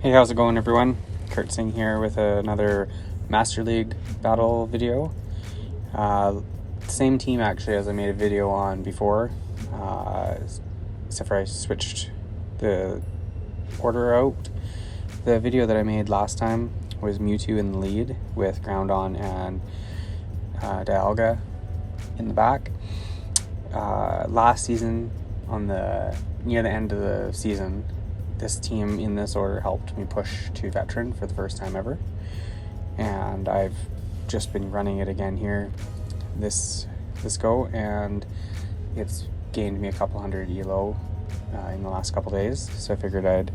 Hey, how's it going, everyone? Kurt Singh here with another Master League battle video. Same team actually as I made a video on before, except for I switched the order out. The video that I made last time was Mewtwo in the lead with Groudon and Dialga in the back. Last season, near the end of the season, this team in this order helped me push to veteran for the first time ever, and I've just been running it again here this go, and it's gained me a couple hundred elo in the last couple days, so I figured I'd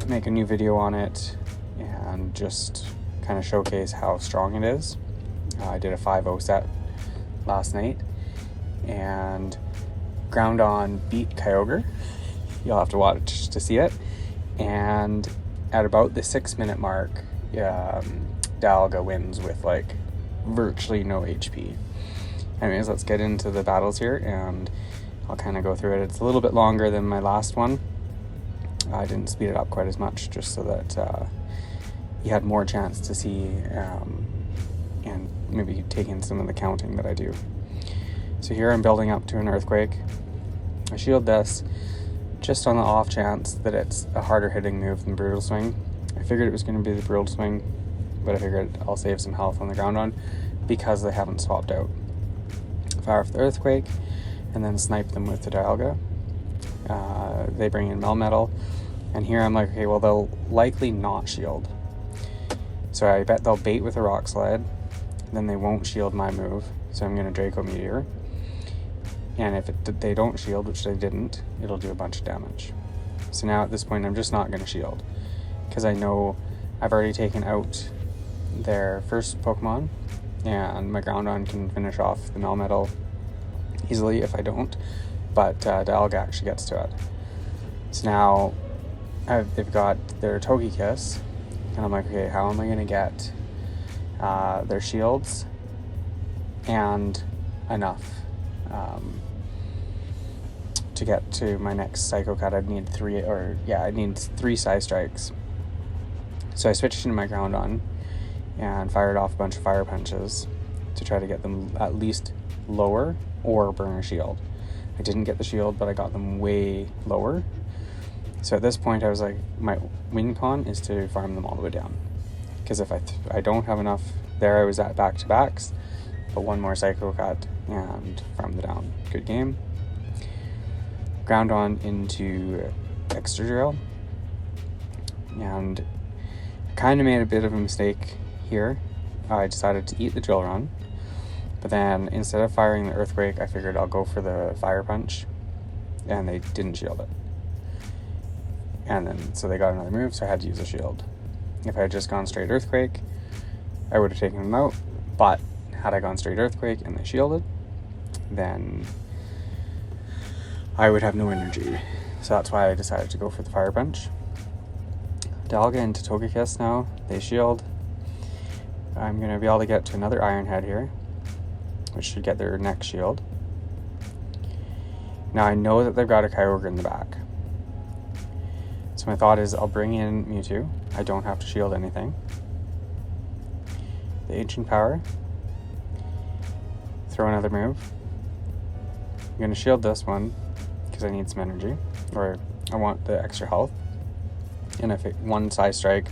make a new video on it and just kind of showcase how strong it is. I did a 5-0 set last night, and Groudon beat Kyogre. You'll have to watch to see it. And at about the 6-minute mark, Dialga wins with like virtually no HP. Anyways, let's get into the battles here, and I'll kind of go through it. It's a little bit longer than my last one. I didn't speed it up quite as much, just so that you had more chance to see and maybe take in some of the counting that I do. So here I'm building up to an Earthquake. I shield this just on the off chance that it's a harder hitting move than Brutal Swing. I figured it was going to be the Brutal Swing, but I figured I'll save some health on the Groudon because they haven't swapped out. Fire off the Earthquake and then snipe them with the Dialga. They bring in Melmetal, and here I'm like, okay, well, they'll likely not shield. So I bet they'll bait with a Rock Slide, then they won't shield my move, so I'm going to Draco Meteor. And if they don't shield, which they didn't, it'll do a bunch of damage. So now at this point, I'm just not going to shield, because I know I've already taken out their first Pokemon, and my Groudon can finish off the Melmetal easily if I don't, but Dialga actually gets to it. So now they've got their Togekiss, and I'm like, okay, how am I going to get their shields and enough to get to my next Psycho Cut? I'd need three Psy Strikes. So I switched into my Groudon and fired off a bunch of Fire Punches to try to get them at least lower or burn a shield. I didn't get the shield, but I got them way lower. So at this point I was like, my win con is to farm them all the way down, because if I don't have enough there, I was at back-to-backs, but one more Psycho Cut and farm them down. Good game. Groudon into Extra Drill, and I kind of made a bit of a mistake here. I decided to eat the Drill Run, but then instead of firing the Earthquake, I figured I'll go for the Fire Punch, and they didn't shield it. And then so they got another move, so I had to use a shield. If I had just gone straight Earthquake, I would have taken them out, but had I gone straight Earthquake and they shielded, then I would have no energy. So that's why I decided to go for the Fire Punch. Dialga into Togekiss now. They shield. I'm going to be able to get to another Iron Head here, which should get their next shield. Now I know that they've got a Kyogre in the back. So my thought is I'll bring in Mewtwo. I don't have to shield anything. The Ancient Power. Throw another move. I'm going to shield this one because I need some energy, or I want the extra health. And if one Psy Strike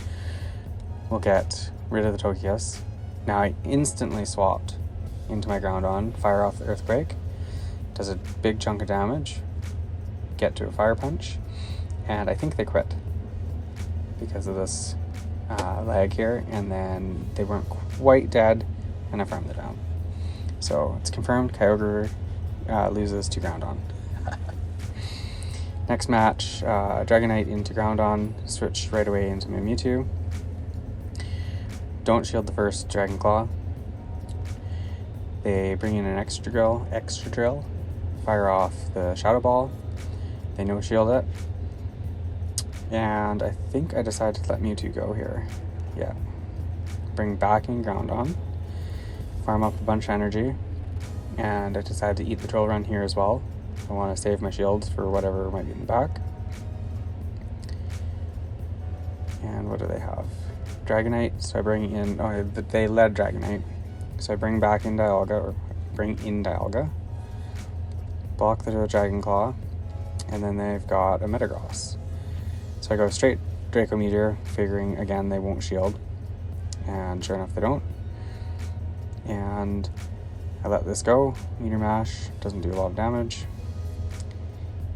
will get rid of the Togekiss. Now I instantly swapped into my Groudon, fire off the Earthquake, does a big chunk of damage, get to a Fire Punch, and I think they quit because of this lag here, and then they weren't quite dead, and I farmed it down. So it's confirmed Kyogre loses to Groudon. Next match, Dragonite into Groudon, switch right away into my Mewtwo. Don't shield the first Dragon Claw. They bring in an Extra Drill, fire off the Shadow Ball. They no shield it. And I think I decided to let Mewtwo go here. Yeah. Bring back in Groudon, farm up a bunch of energy, and I decided to eat the Drill Run here as well. I want to save my shields for whatever might be in the back. And what do they have? Dragonite, so I bring in, they led Dragonite. So I bring back in Dialga, or bring in Dialga, block the Dragon Claw, and then they've got a Metagross. So I go straight Draco Meteor, figuring again they won't shield, and sure enough they don't. And I let this go, Meteor Mash, doesn't do a lot of damage.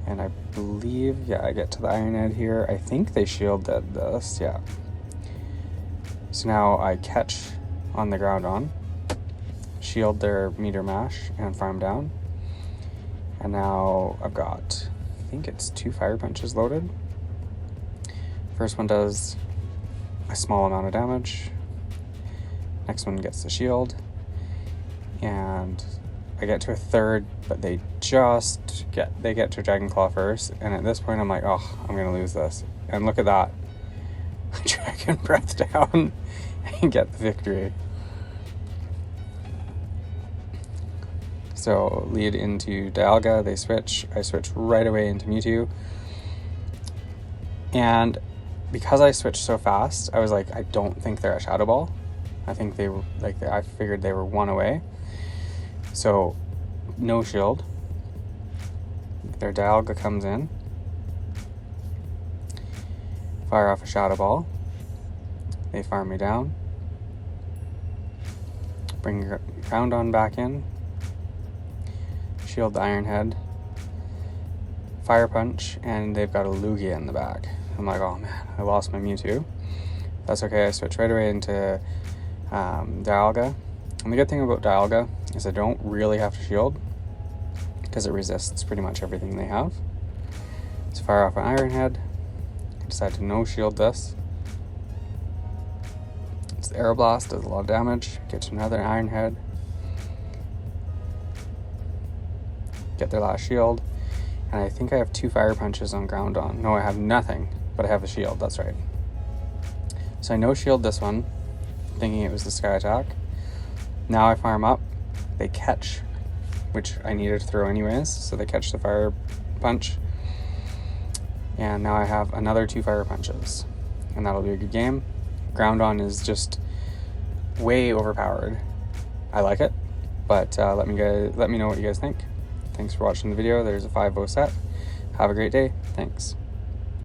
And I believe, I get to the Iron Head here. I think they shielded this, yeah. So now I catch on the Groudon, shield their Meteor Mash, and farm down. And now I've got, I think it's 2 Fire Punches loaded. First one does a small amount of damage. Next one gets the shield. And I get to a third, but they get to Dragon Claw first. And at this point I'm like, oh, I'm gonna lose this. And look at that. Dragon Breath down and get the victory. So lead into Dialga, they switch. I switch right away into Mewtwo. And because I switched so fast, I was like, I don't think they're a Shadow Ball. I think they were, I figured they were 1 away. So, no shield. Their Dialga comes in. Fire off a Shadow Ball. They farm me down. Bring Groudon back in. Shield the Iron Head. Fire Punch, and they've got a Lugia in the back. I'm like, oh man, I lost my Mewtwo. That's okay, I switch right away into Dialga. And the good thing about Dialga is I don't really have to shield because it resists pretty much everything they have. So fire off an Iron Head. I decide to no shield this. It's the Aeroblast, does a lot of damage. Get to another Iron Head. Get their last shield. And I think I have 2 Fire Punches on Groudon. No, I have nothing, but I have a shield, that's right. So I no shield this one, thinking it was the Sky Attack. Now I farm up, they catch, which I needed to throw anyways, so they catch the Fire Punch. And now I have another 2 Fire Punches, and that'll be a good game. Groudon is just way overpowered. I like it, but let me know what you guys think. Thanks for watching the video. There's a 5-0 set. Have a great day. Thanks.